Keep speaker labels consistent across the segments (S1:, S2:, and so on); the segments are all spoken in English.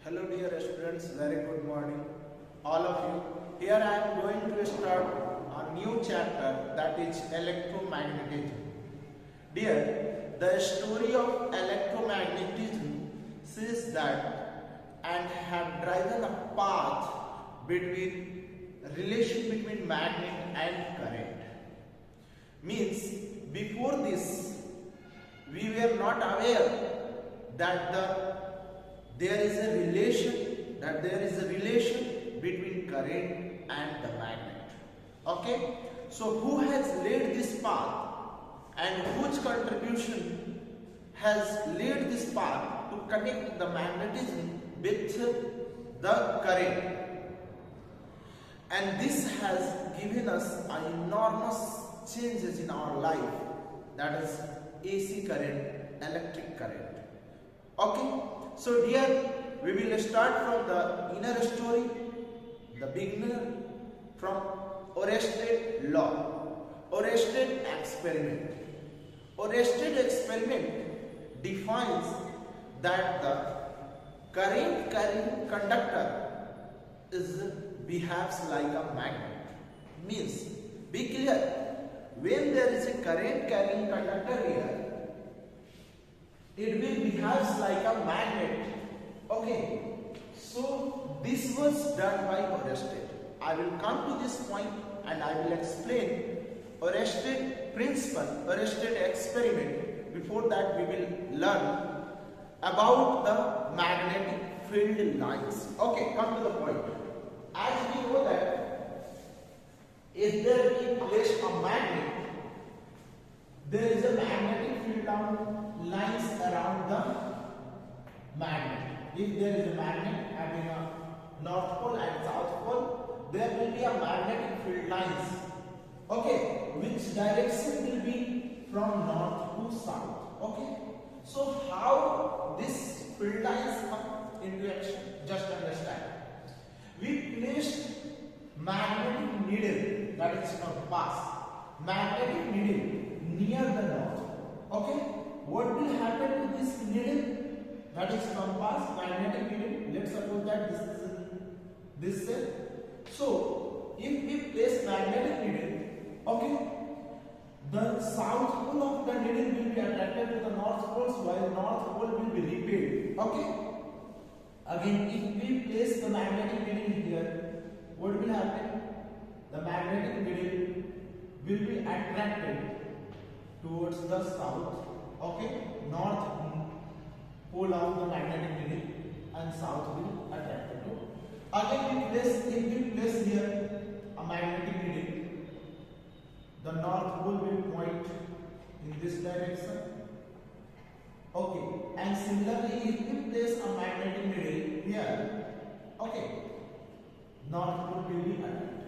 S1: Hello dear students, very good morning all of you. Here I am going to start a new chapter, that is electromagnetism. Dear, the story of electromagnetism says that and have driven a path between relation between magnet and current. Means before this we were not aware that there is a relation between current and the magnet. Okay, so who has laid this path and whose contribution has laid this path to connect the magnetism with the current, and this has given us enormous changes in our life, that is AC current, electric current. Okay, so dear, we will start from the inner story, the beginner, from Oersted law, Oersted experiment. Oersted experiment defines that the current carrying conductor behaves like a magnet. Means, be clear, when there is a current carrying conductor here, it will behave like a magnet. Okay, so this was done by Oersted. I will come to this point and I will explain Oersted principle, Oersted experiment. Before that, we will learn about the magnetic field lines. Okay, come to the point. As we know that if there be placed a magnet, there is a magnetic field lines around the magnet. If there is a magnet having a north pole and south pole, there will be a magnetic field lines. Okay, which direction will be from north to south. Okay, so how this field lines come into action? Just understand. We placed magnetic needle, that is compass, magnetic needle near the north. Okay, what will happen to this needle? That is compass, magnetic needle. Let's suppose that this is this cell. So if we place magnetic needle, okay, the south pole of the needle will be attracted to the north poles, while north pole will be repelled. Okay. Again, if we place the magnetic needle here, what will happen? The magnetic needle will be attracted towards the south. Okay, north pole of the magnetic needle and south will attract to. Again, if we place here a magnetic needle, the north pole will point in this direction. Okay, and similarly, if we place a magnetic needle here, okay, north pole will be attracted.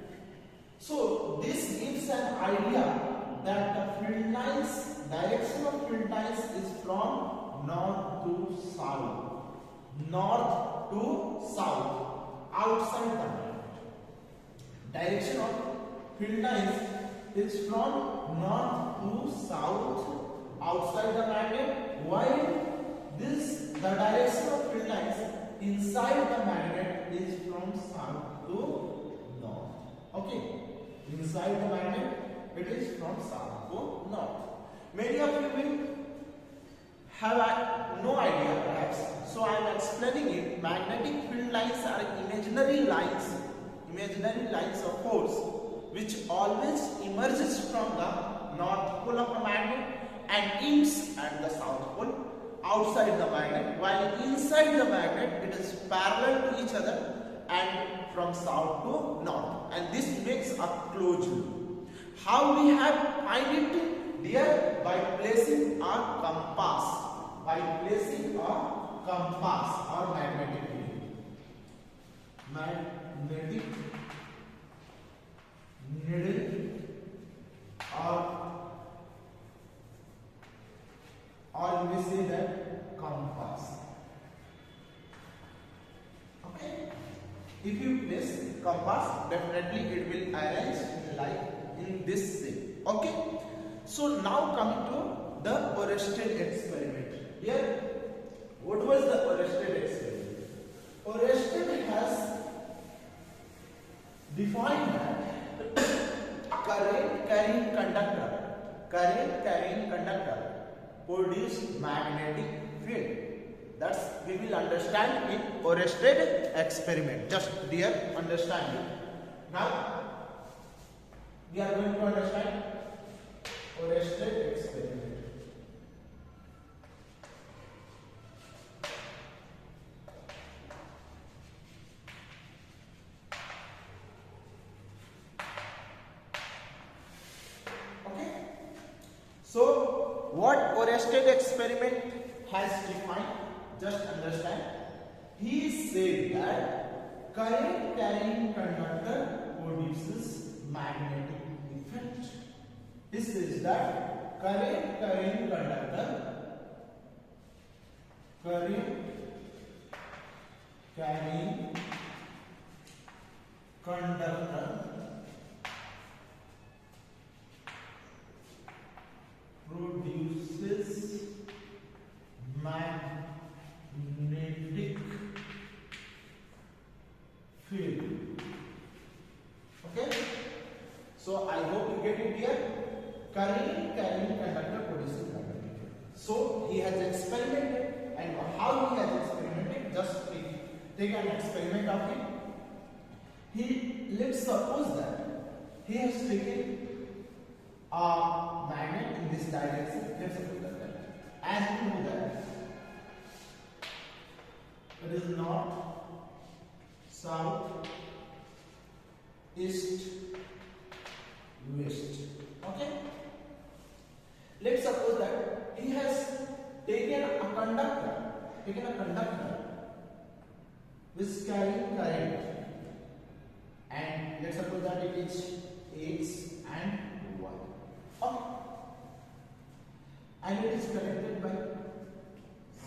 S1: So this gives an idea that the field lines, direction of field lines is from north to south, outside the magnet. Direction of field lines is from north to south, outside the magnet, while the direction of field lines inside the magnet is from south to north. Okay, inside the magnet it is from south to north. Many of you will have no idea perhaps, so I am explaining it. Magnetic field lines are imaginary lines of force which always emerges from the north pole of the magnet and ends at the south pole outside the magnet, while inside the magnet it is parallel to each other and from south to north, and this makes a closed loop. How we have find it? Dear, by placing a compass. By placing a compass or magnetic needle. Magnetic needle or we say that compass. Okay. If you place compass, definitely it will arrange like in this shape. Okay. So now coming to the Oersted experiment. Here, what was the Oersted experiment? produce magnetic field. That's we will understand in Oersted experiment. Just dear understanding. Now we are going to understand Oersted experiment. So, what Oersted experiment has defined, just understand. He said that current carrying conductor produces magnetic effect. He says that current carrying conductor produces magnetic field. Okay, so I hope you get it here. Current carrying conductor produces magnetic field. So he has experimented, and how he has experimented, just take an experiment of him. Let's suppose that he has taken a magnet in this direction. Let's suppose that as we know that it is north, south, east, west. Okay, let's suppose that he has taken a conductor which is carrying current, and let's suppose that it is X and Y. Okay. And it is connected by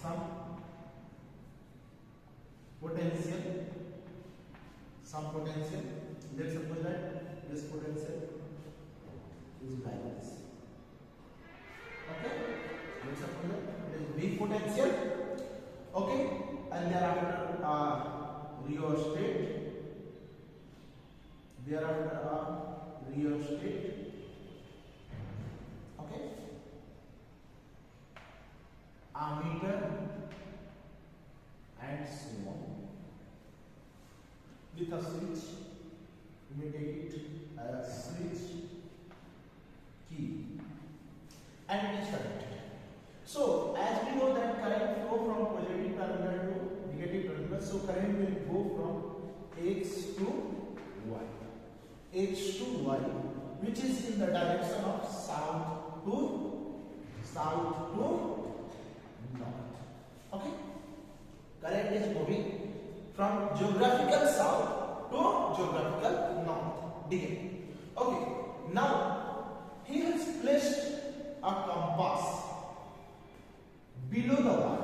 S1: some potential. Let's suppose that this potential is like this. Okay. Let's suppose that it is B potential. Okay. And thereafter rheostat. Okay. Ammeter and so on. With a switch, we may take it as switch key, and it is connected. So, as we know that current flow from positive terminal to negative terminal, so current will go from X to Y. H to Y, which is in the direction of south to north. Okay, current is moving from geographical south to geographical north. Okay, now he has placed a compass below the wire.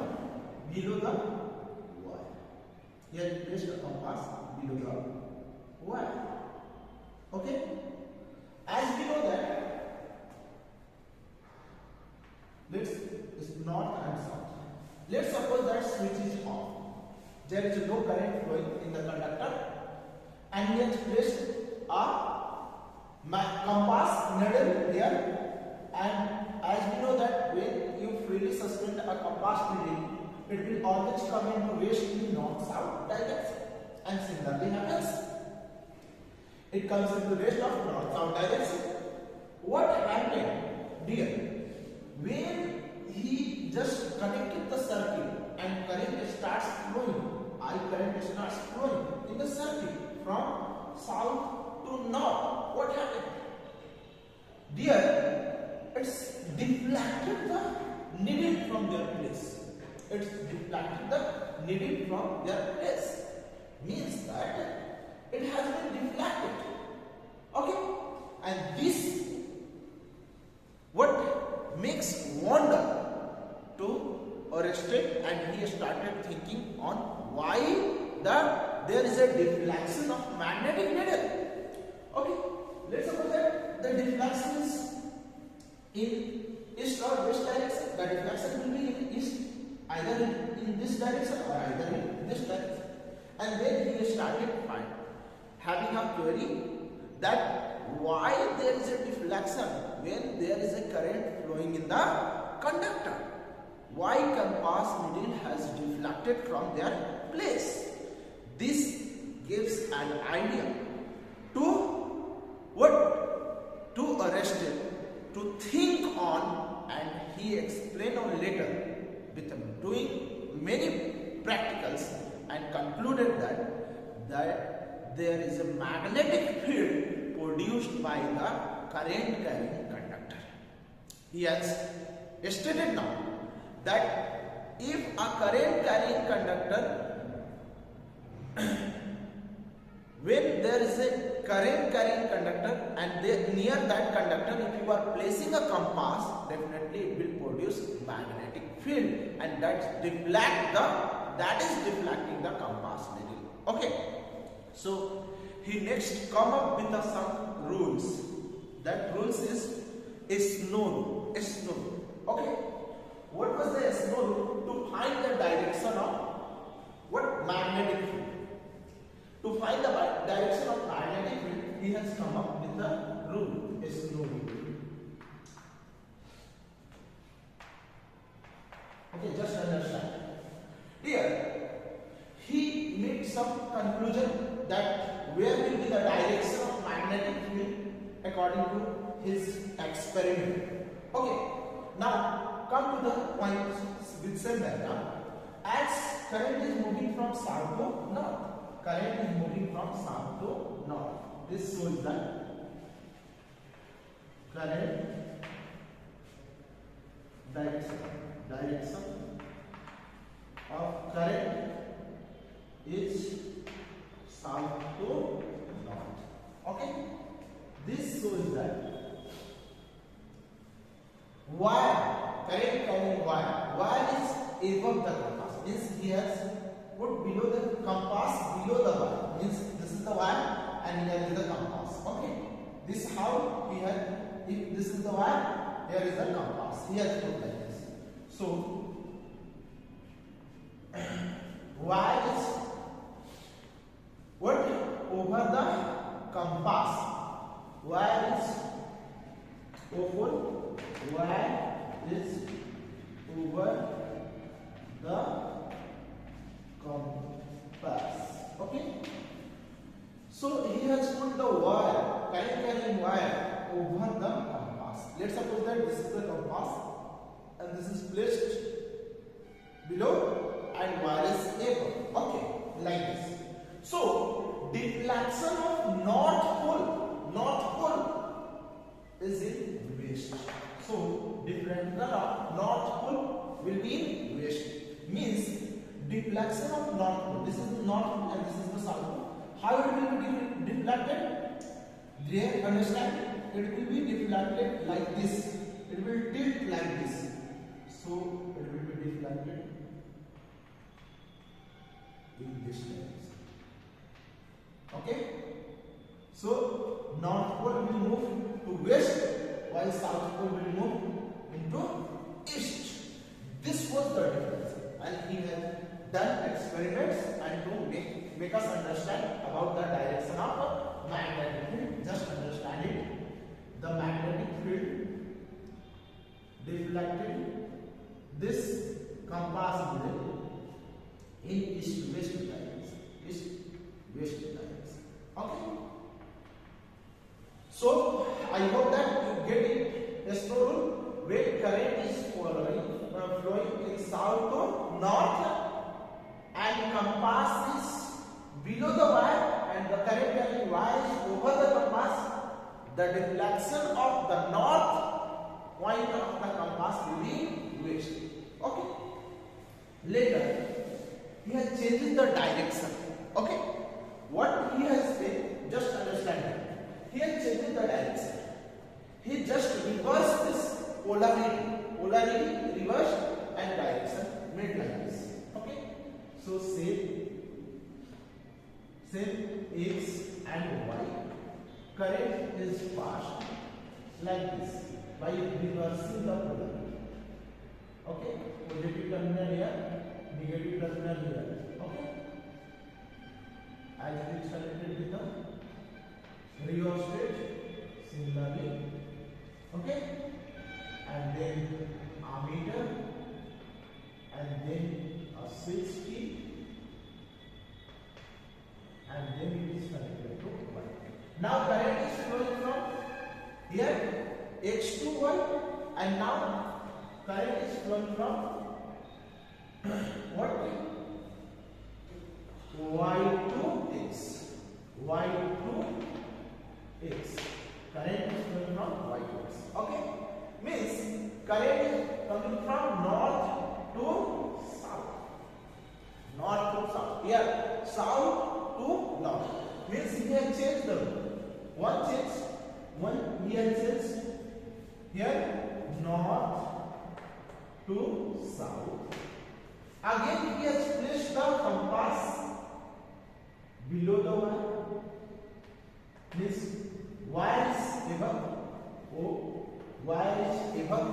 S1: He has placed a compass below the wire. Okay, as we know that it's north and south. Let's suppose that switch is off. There is no current flowing in the conductor, and he has placed a compass needle here. And as we know that when you freely suspend a compass needle, it will always come into west to north south direction, and similarly happens. It comes into west of north south direction. What happened, dear? When he just connected the circuit and current starts flowing, in the circuit from south to north, what happened? Dear, it's deflected the needle from their place. Means that it has been deflected. Okay, and this what makes wonder to Oersted, and he started thinking on why there is a deflection of magnetic needle. Okay, let's suppose that the deflection is in east or west direction. The deflection will be in east, either in this direction or either in this direction. And then he started having a query that why there is a deflection when there is a current flowing in the conductor. why compass needle has deflected from their place. This gives an idea to what? To arrested, to think on, and he explained on later with doing many practicals and concluded that there is a magnetic field produced by the current carrying conductor. He has stated now that if a current carrying conductor, when there is a current carrying conductor and near that conductor if you are placing a compass, definitely it will produce magnetic field, and that is deflecting the compass needle. Okay, so he next come up with some rules. That rules is Snow rule. Okay, what was the Snow rule? To find the direction of what? Magnetic field. To find the direction of magnetic field, he has come up with the rule, Snow rule. Okay, just understand. Here, he made some conclusion that where will be the direction of magnetic field according to his experiment. Okay, now come to the point with same diagram. As current is moving from south to north. Current is moving from south to north. This shows that current direction of current is south to north. Okay, this shows that wire, current carrying wire is above the compass, means he has put below the compass, below the wire, means this is the wire and here is the compass. Okay, this is how he had, if this is the wire, here is the compass, he has put like this. So wire is what? Over the compass. Wire is over the compass. Okay, so he has put the wire, current carrying wire, over the compass. Let's suppose that this is the compass and this is placed below and wire is above. Okay, like this. So deflection of north pole is in west. So deflection of north pole will be in west. Means deflection of north pole. This is the north pole and this is the south pole. How it will be deflected? There, understand? It will be deflected like this. It will tilt like this. So it will be deflected in this direction. Okay? So north pole will move to west while south pole will move into east. This was the difference, and he has done experiments and to make us understand about the direction of magnetic field. Just understand it. The magnetic field deflected this compass needle in east-west direction. East-west direction. Okay. So I hope that you get it. Snow rule, where current is flowing in south to north and compass is below the wire and the current carrying wire is over the compass, the deflection of the north point of the compass will be west. Okay. Later, he has changed the direction. Okay. What he has said, just understand it. He has changed the direction. He just reversed this polarity, reverse and direction made like this. Okay. So same x and y. Current is passed like this by reversing the polarity. Okay. Positive terminal here, negative terminal here. Okay. As it is connected with the rheostat, similarly. Okay, and then ammeter then a switch key, and then it is connected to Y. Now current is flowing from here X to Y, and now current is flowing from what? Y to X. Y to X. Current is flowing from Y to X. Okay? Means current is coming from north to south. North to south. Here, south to north. Means he has changed them. One change. One he has changed. Here, north to south. Again, he has placed the compass below the wire. Means wire is above. Oh, wire is above.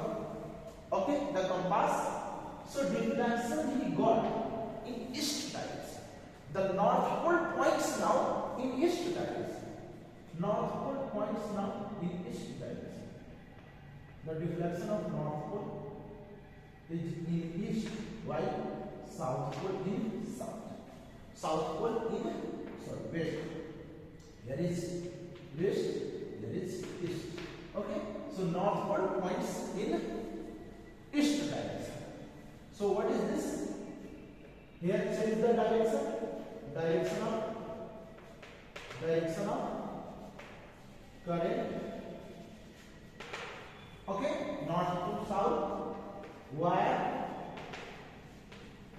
S1: Okay, the compass. So deflection he got in east direction. The north pole points now in east direction. North pole points now in east direction. The deflection of north pole is in east, while south pole in south. South pole in west. Here is west, here is east. Okay, so north pole points in east direction. So what is this? Here change the direction. Direction of current. Okay, north to south. Wire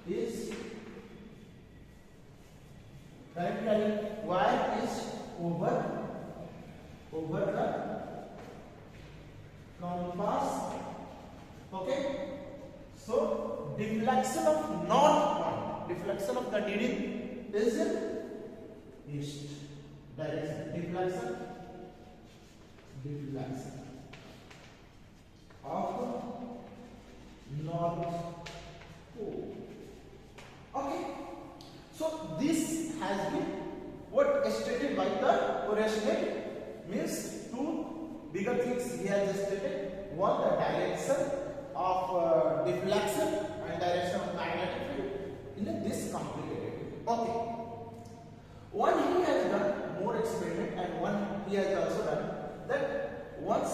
S1: is current carrying wire is over the compass. Okay, so deflection of north point, deflection of the needle is in east direction. Deflection of north pole. Okay, so this has been what stated by the originator. Means two bigger things he has stated. One, the direction of deflection and direction of magnetic field in this complicated. Okay. One he has done more experiment, and one he has also done that once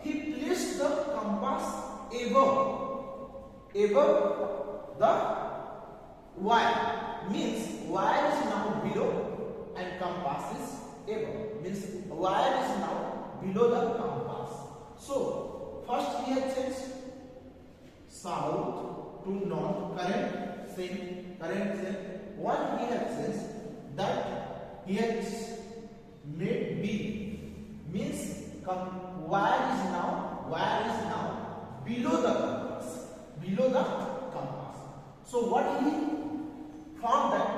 S1: he placed the compass above the wire. Means wire is now below and compass is above. Means wire is now below the compass. So first he has changed south to north. Current same. One he has changed that he has made B. Means wire is now below the compass. So what he found that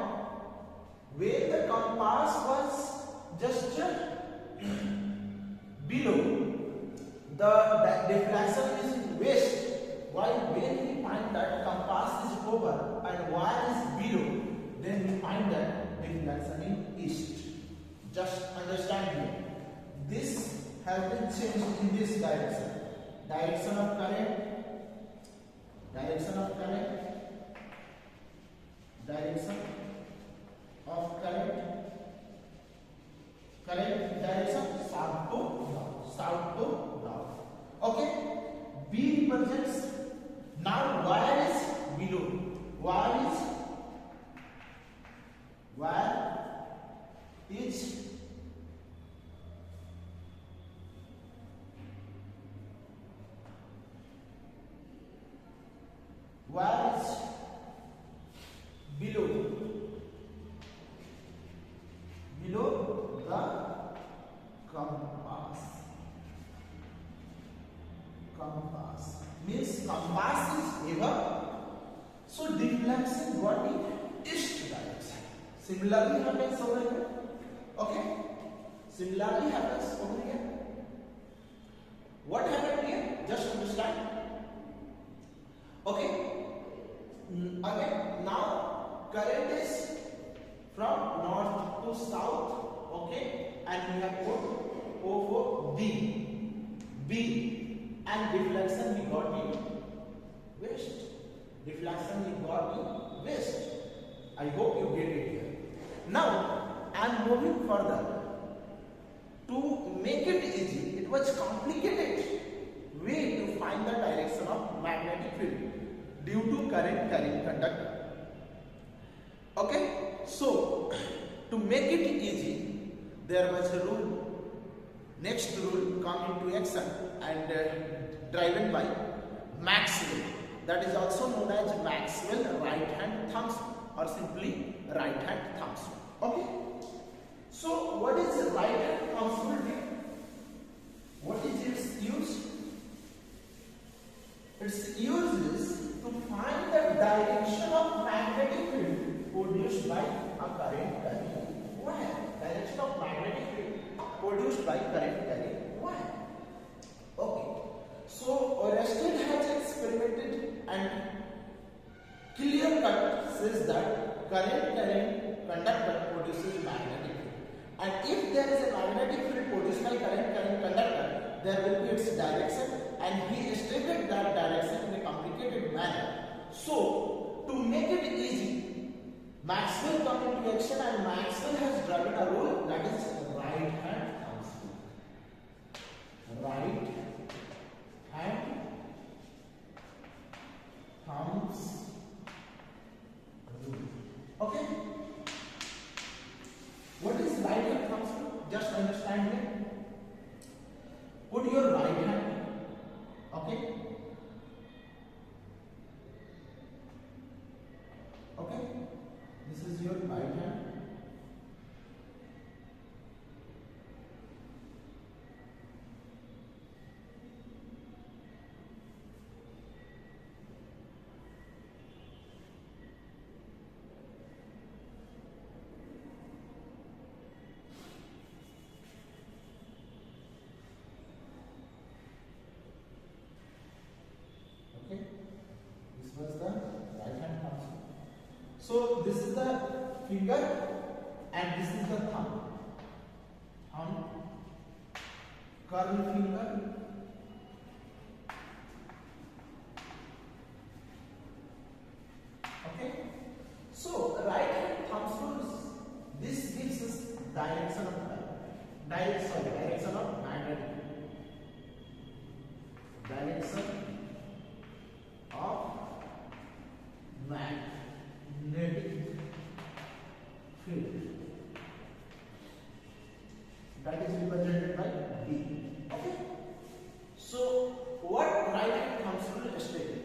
S1: when the compass was just below, the deflection is in west, while when we find that compass is over and wire is below, then we find that deflection in east. Just understand here. This has been changed in this direction. Direction of current. Direction of current. Current direction south to north. Okay. B represents now wire is below. Wire is below the compass. Means compass is above. So deflection got in east direction. Similarly happens over here. Okay. Similarly happens over here. What happened here? Just understand. Okay. Again, now current is from north to south. Okay, and we have put O for B, and deflection we got in west. Deflection is got waste. I hope you get it here. Now I am moving further. To make it easy, it was complicated way to find the direction of magnetic field due to current carrying conductor. Okay, so to make it easy, there was a rule. Next rule come into action and driven by Maxwell. That is also known as Maxwell right hand thumbs or simply right hand thumbs. Okay. So what is right hand thumbs rule? What is its use? Its use is to find the direction of magnetic field produced by a current carrying wire. Direction of magnetic field produced by current carrying wire. Okay. So Oersted has experimented and clear cut says that current carrying conductor produces magnetic field. And if there is a magnetic field produced by current carrying conductor, there will be its direction, and he stated that direction in a complicated manner. So to make it easy, Maxwell come into action and Maxwell has driven a rule that is right hand thumbs rule. Right hand thumbs rule. Okay. What is right hand thumbs rule? Just understand it. Put your right hand. Okay. Okay. This is your right hand. Okay. This was the right hand thumb. So this is the finger and this is the thumb. Thumb, curl finger, okay. So right hand thumb rule, this gives us direction of direction of magnetic field. That is represented by D. Okay. So what right hand thumb rule stated?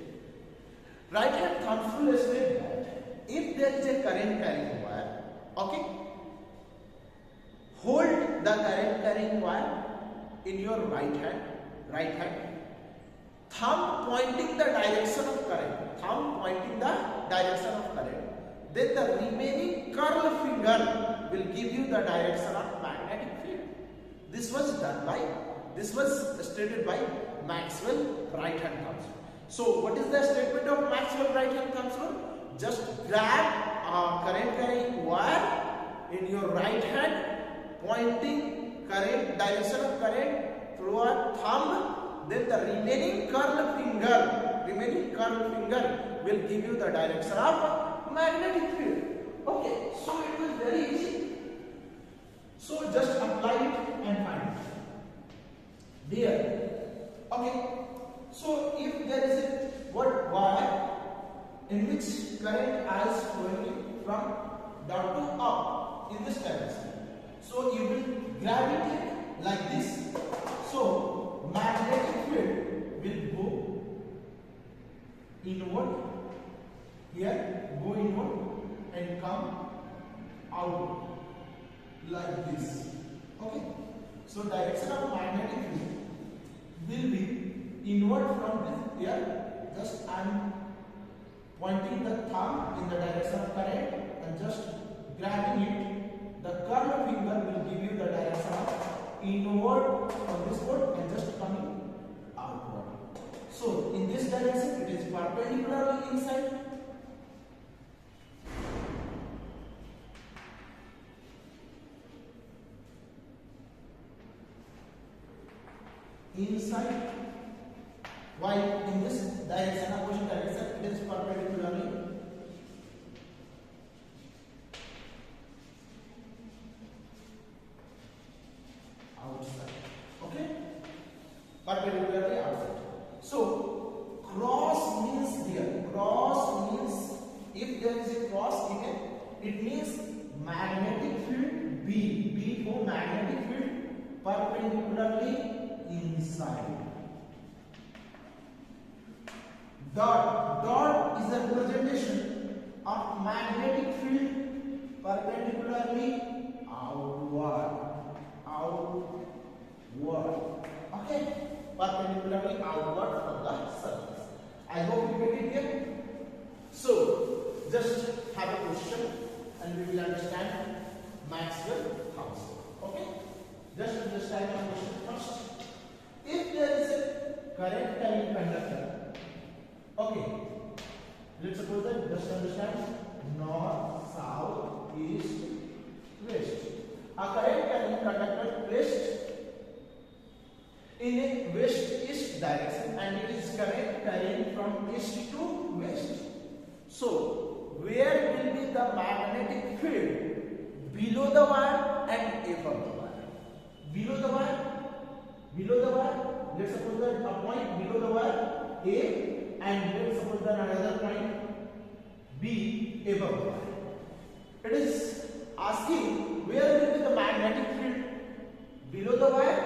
S1: Right hand thumb rule stated that if there is a current carrying wire, okay, hold the current carrying wire in your right hand, thumb pointing the direction of current, then the remaining curl finger will give you the direction of magnetic field. This was stated by Maxwell right hand thumb rule. So what is the statement of Maxwell right hand thumb rule? Just grab a current carrying wire in your right hand, pointing direction of current through a thumb, then the remaining curl finger will give you the direction of magnetic field. Okay, so it was very easy. So just apply it and find it. There. Okay. So if there is a wire in which current is flowing from down to up in this direction, so you will grab it like this. So magnetic field will go inward, here go inward and come out like this. Okay. So direction of magnetic field will be inward from this here. Just I am pointing the thumb in the direction of current and just grabbing it. The curl finger will give you the direction of inward from this port and just coming outward. So in this direction it is perpendicular inside. Inside, while in this direction, opposite direction, it is perpendicular it means magnetic field B. B for magnetic field perpendicularly inside. Dot. Dot is a representation of magnetic field perpendicularly outward. Outward. Okay? Perpendicularly outward from the surface. I hope you get it here. So, just have a question and we will understand Maxwell house. Okay? Just understand the question first. If there is a current carrying conductor, okay, let's suppose that just understand north, south, east, west. A current carrying conductor placed in a west-east direction and it is current carrying from east to west. So, where will be the magnetic field? Below the wire and above the wire. Below the wire, let's suppose that a point below the wire A, and let's suppose that another point B above the wire. It is asking where will be the magnetic field? Below the wire,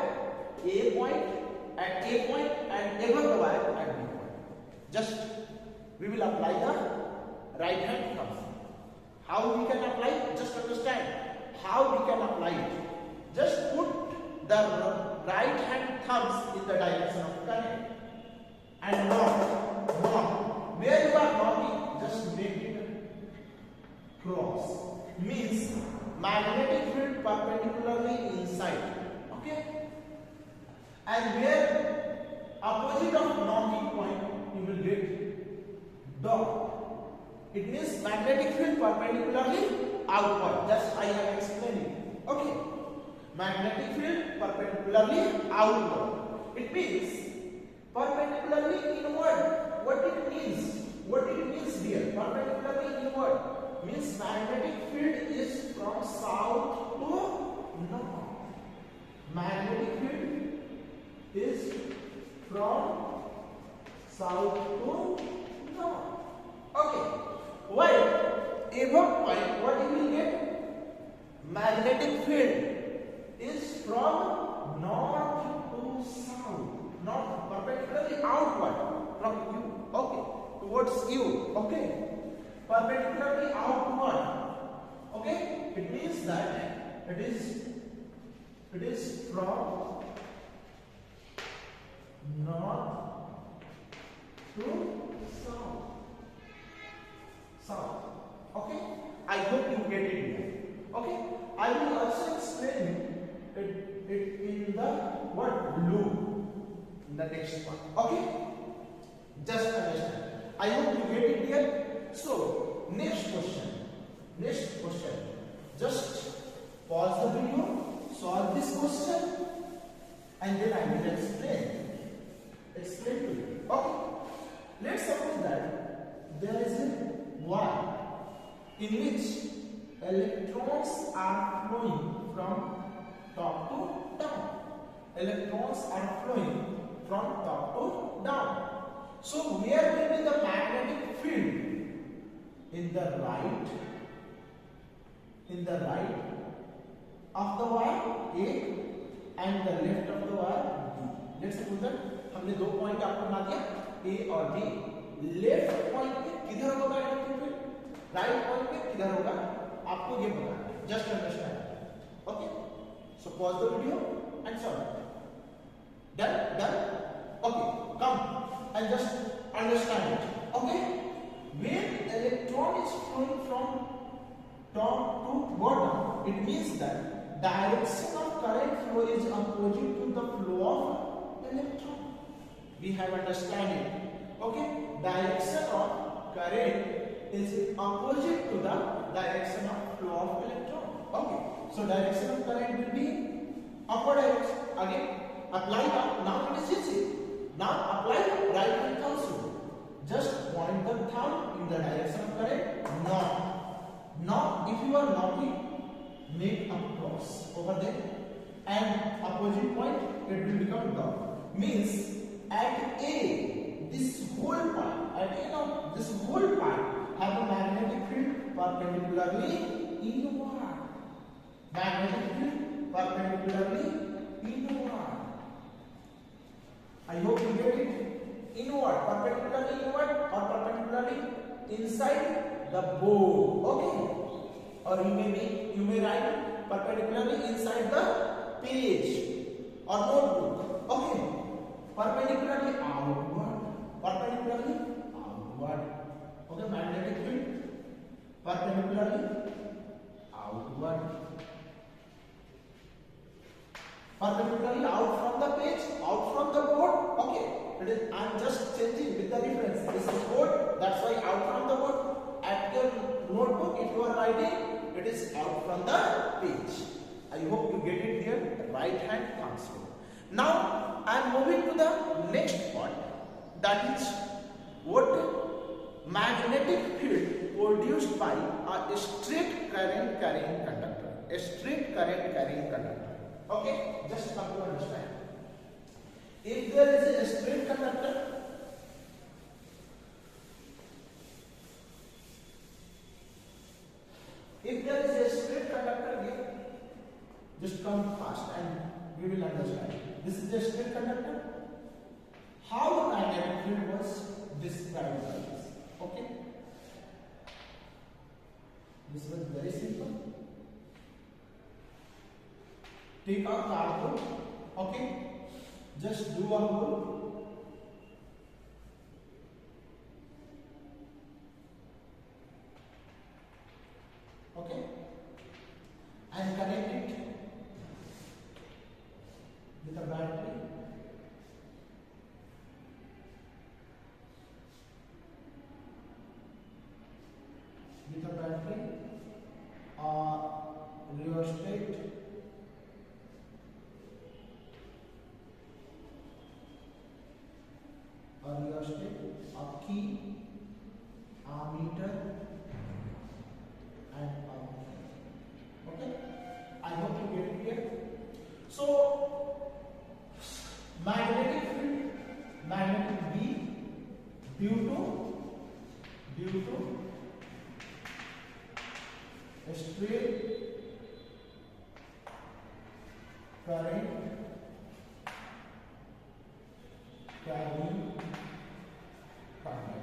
S1: A point, at A point, and above the wire at B point. Just we will apply the right hand thumb. How we can apply it? Just understand how we can apply it. Just put the right hand thumbs in the direction of current and knock. Where you are knocking, just make it cross. Means magnetic field perpendicularly inside. Okay? And where opposite of knocking point, you will get dot. It means magnetic field perpendicularly outward. Just I am explaining. Okay. Magnetic field perpendicularly outward. It means perpendicularly inward. What it means? What it means here? Perpendicularly inward means magnetic field is from south to north. Magnetic field is from south to north. Okay. While above point, what you will get? Magnetic field is from north to south. Not perpendicularly outward from you. Okay. Towards you. Okay. Perpendicularly outward. Okay. It means that it is from north to south. Okay, I hope you get it here. Okay, I will also explain it in the word loop in the next one. Okay, just understand. I hope you get it here. So, next question. Just pause the video, solve this question, and then I will explain to you. Okay, let's suppose that there is a wire in which electrons are flowing from top to down. Electrons are flowing from top to down. So where will be the magnetic field? In the right of the wire A and the left of the wire B. Let's suppose that हमने दो point आपको बना दिया A और B. Left point पे किधर होगा magnetic field, right point पे किधर होगा, आपको ये बताना है. Just understand. Okay, so pause the video and solve. Done? Okay, come and just understand it. Okay, when electron is flowing from top to bottom, it means that direction of current flow is opposite to the flow of electron. We have understand it. Okay, direction of current is opposite to the direction of flow of electron. Okay, so direction of current will be upward direction. Again, apply that. Now it is easy. Now apply right hand thumb rule. Just point the thumb in the direction of current. Now, if you are knocking, make a cross over there, and opposite point it will become dot. Means at A, this whole part, at A now, this whole part have a magnetic field perpendicularly inward. Magnetic field perpendicularly inward. I hope you get it. Inward, perpendicularly inward or perpendicularly inside the board. Okay. Or you may write perpendicularly inside the page or notebook. Okay. Perpendicularly outward. Perpendicularly outward. Okay. Magnetic field perpendicularly outward. Perpendicularly out from the page, out from the board. Okay, I am just changing with the reference. This is board, that's why out from the board. At your notebook, if you are writing, it is out from the page. I hope you get it here. Right hand comes here. Now I am moving to the next part. That is what magnetic field produced by a straight current carrying conductor. A straight current carrying conductor. Okay, just come to understand. If there is a straight conductor, here, just come fast and we will understand. This is a straight conductor. How the magnetic field was described by this? Okay, this was very simple. Take a cardboard, okay, just do a hole, okay, and connect it with a battery. With a battery or rheostat, a key, ammeter, and okay. I hope you get it here. So magnetic field, magnetic B, due to a straight current carrying conductor.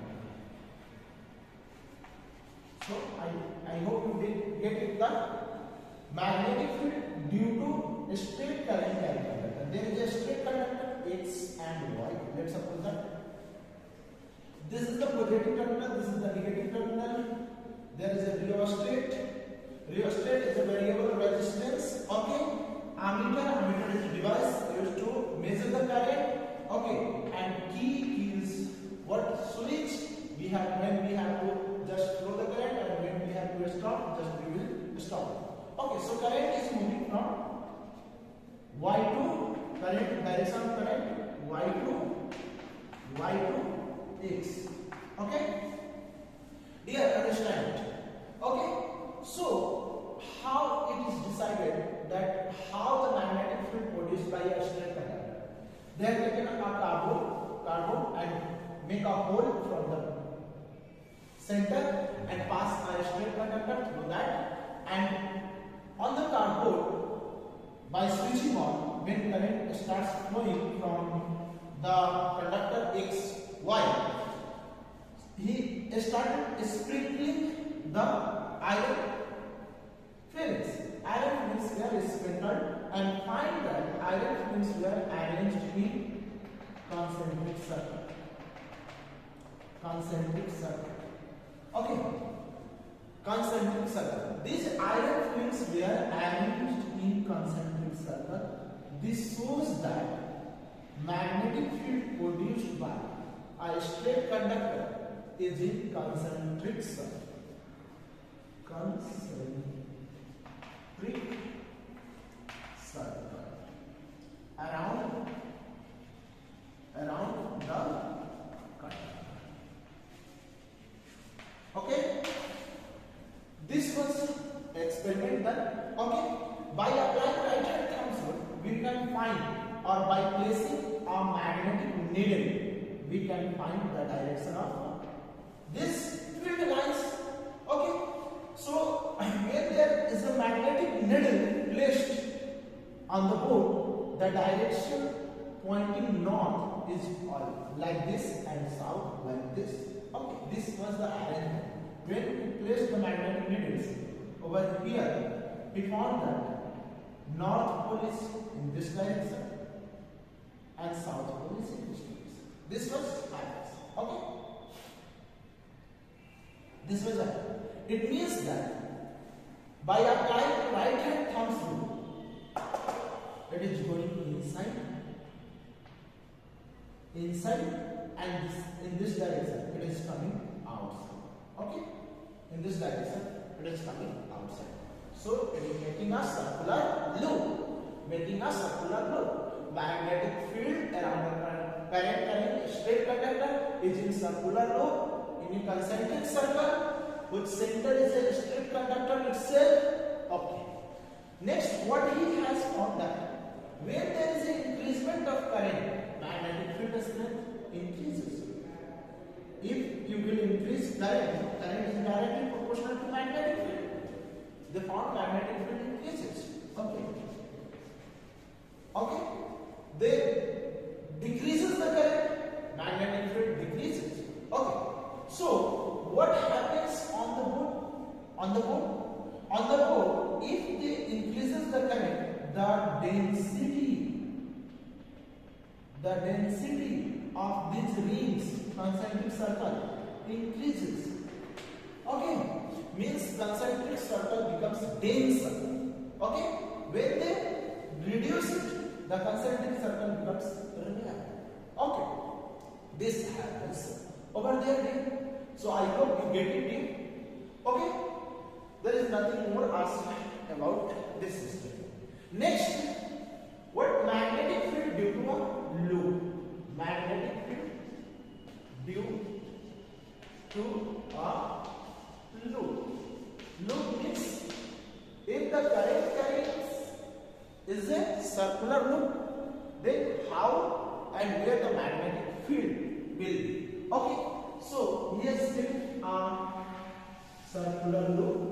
S1: So I hope you did get it. The magnetic field due to a straight current carrying conductor. There is a straight conductor X and Y. Let's suppose that this is the positive terminal, this is the negative terminal. There is a rheostat. Rheostat is a variable resistance. Okay. Ammeter is a device used to measure the current. Okay. And key is what? Switch. We have when we have to just flow the current, and when we have to stop, just we will stop. Okay. So current is moving from Y to current, direction of current Y to X. Okay. Dear, understand? Okay. So how it is decided that how the magnetic field produced by a straight conductor? They have taken a cardboard and make a hole from the center and pass a straight conductor through that, and on the cardboard, by switching on, when current starts flowing from the conductor X, Y, he started sprinkling the iron films. Iron films were sprinkled, and find that iron films were arranged in concentric circle. Concentric circle. Okay. Concentric circle. These iron films were arranged in concentric circle. This shows that magnetic field produced by a straight conductor is in concentric circle. Concentric circle around the conductor. Okay, this was experiment done. Okay, by applying right hand thumb rule, we can find, or by placing a magnetic needle, we can find the direction of this field lines. Okay, so when there magnetic needle placed on the board, the direction pointing north is like this and south like this. Okay, this was the arrangement. When we placed the magnetic needles over here, we found that north pole is in this direction and south pole is in this direction. This was happens. Okay. This was it. It means that by applying right hand thumb rule, it is going inside, and in this direction it is coming outside. Okay, in this direction it is coming outside. So it is making a circular loop. Magnetic field around the current carrying straight conductor is in circular loop in a concentric circle, which center is a straight conductor itself. Okay. Next, what he has found that when there is an increasement of current, magnetic field strength increases. If you will increase current, current is directly proportional to magnetic field. The found magnetic field increases. Okay. Okay. Then decreases the current, magnetic field decreases. Okay. So what happens on the board? On the board, if they increases the current, the density of these rings, concentric circle, increases. Okay, means concentric circle becomes denser. Okay, when they reduce it, the concentric circle becomes rare. Okay, this happens over there. So I hope you get it. Okay, there is nothing more asked about this system. Next, what magnetic field due to a loop? Magnetic field due to a loop. Loop means if the current carries is a circular loop, then how and where the magnetic field will be. Okay, so here is a circular loop.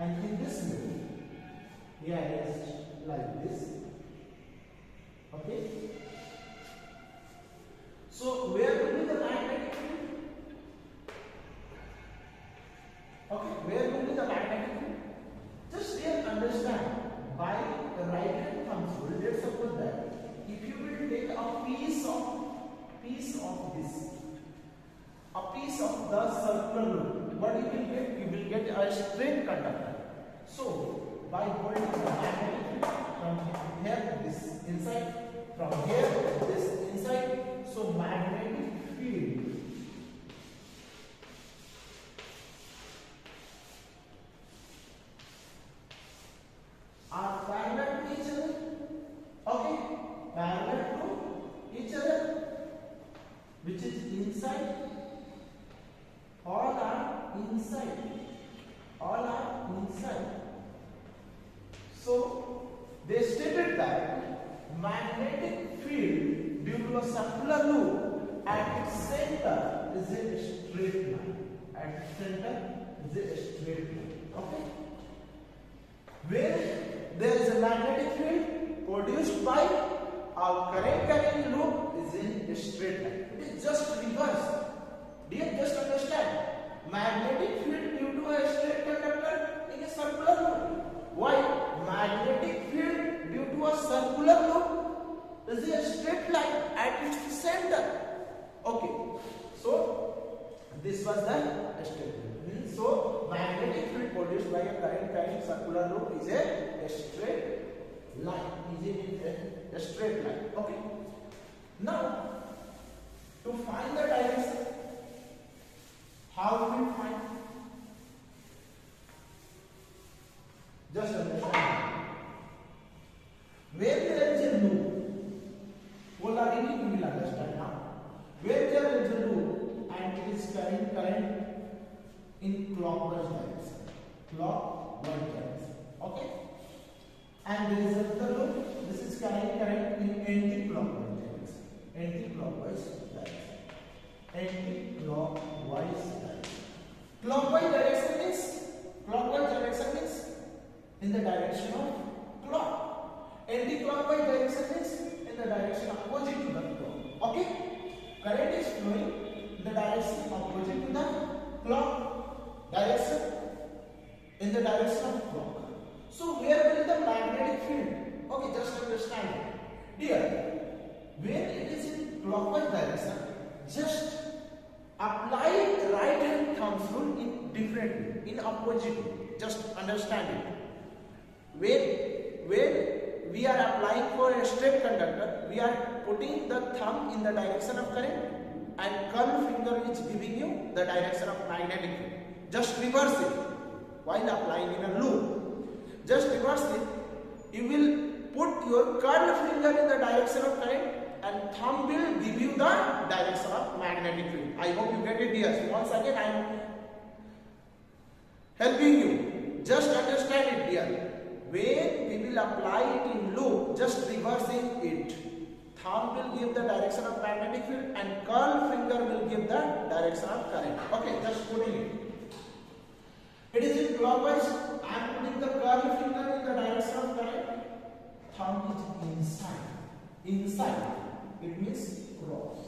S1: And in this loop, here is like this. Okay. So where will be the magnetic field? Okay, where will be the magnetic field? Just here understand, by the right hand thumb rule, let's suppose that if you will take a piece of this, a piece of the circular loop, what you will get? You will get a straight conductor. So by holding the magnetic field from here this inside, from here this inside, so magnetic field are parallel to each other. Okay, parallel to each other, which is inside. All are inside. So they stated that magnetic field due to a circular loop at its center is a straight line. Okay. Where there is a magnetic field produced by our current carrying loop is in a straight line. It is just reverse. Dear, just understand. Magnetic field due to a straight conductor in a circular loop. Why? Magnetic field due to a circular loop is a straight line at its center. Okay. So this was the straight line. So magnetic field produced by a current carrying circular loop is a straight line. A straight line. Okay. Now to find the direction, how do we find? Just understand. Where there is a loop, polarity you will understand now. Where there is a loop and it is carrying current in clockwise direction. Okay? And there is another loop. This is carrying current in anti-clockwise direction. Clockwise direction means in the direction of clock. Anti-clockwise direction means in the direction opposite to the clock. Okay? Current is flowing in the direction opposite to the clock direction, in the direction of clock. So where will the magnetic field? Okay, just understand it. Here, when it is in clockwise direction, just apply right hand thumb rule in differently, in opposite way. Just understand it. When we are applying for a straight conductor, we are putting the thumb in the direction of current and curl finger is giving you the direction of magnetic field. Just reverse it while applying in a loop. Just reverse it. You will put your curl finger in the direction of current and thumb will give you the direction of magnetic field. I hope you get it here. So once again I am helping you. Just understand it here. When we will apply it in loop, just reversing it. Thumb will give the direction of magnetic field and curl finger will give the direction of current. Okay, just putting it. It is in clockwise. I am putting the curl finger in the direction of current. Thumb is inside. Inside. It means cross.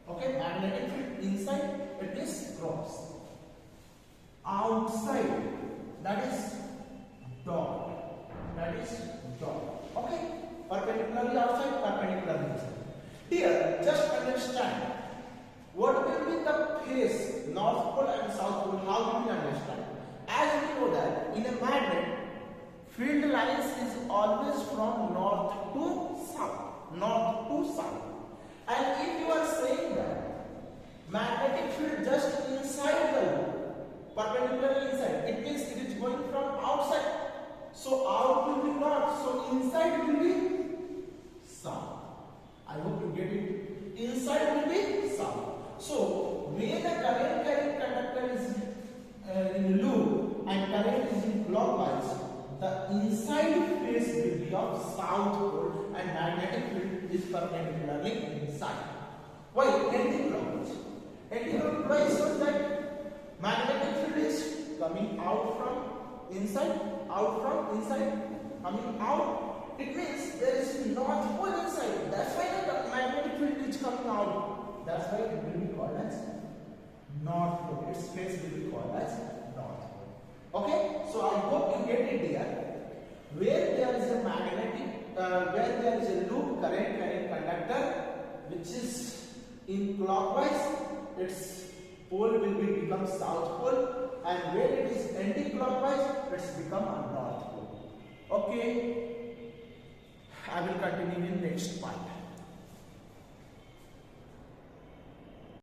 S1: Okay, magnetic field inside. It means cross. Outside. That is dot. That is dot. Okay, perpendicularly outside, perpendicularly inside. Here, just understand what will be the phase, north pole and south pole. How do we understand? As we know that in a magnet, field lines is always from north to south. North to south. And if you are saying that magnetic field just inside the loop, perpendicularly inside, it means it is going from outside. So out will be north, so inside will be south. I hope you get it. Inside will be south. So when the current carrying conductor is in loop and current is in clockwise, the inside face will be of south pole and magnetic field is perpendicularly inside. Why? Anti-clockwise. Anti-clockwise shows that magnetic field is coming out from inside, coming out. It means there is north pole inside. That's why the magnetic field is coming out. That's why it will be called as north pole. Its face will be called as north pole. Okay, so I hope you get it here. Where there is a magnetic, where there is a loop current carrying conductor which is in clockwise, its pole will become south pole, and where it is anti-clockwise, it's become a north pole. Okay, I will continue in next part.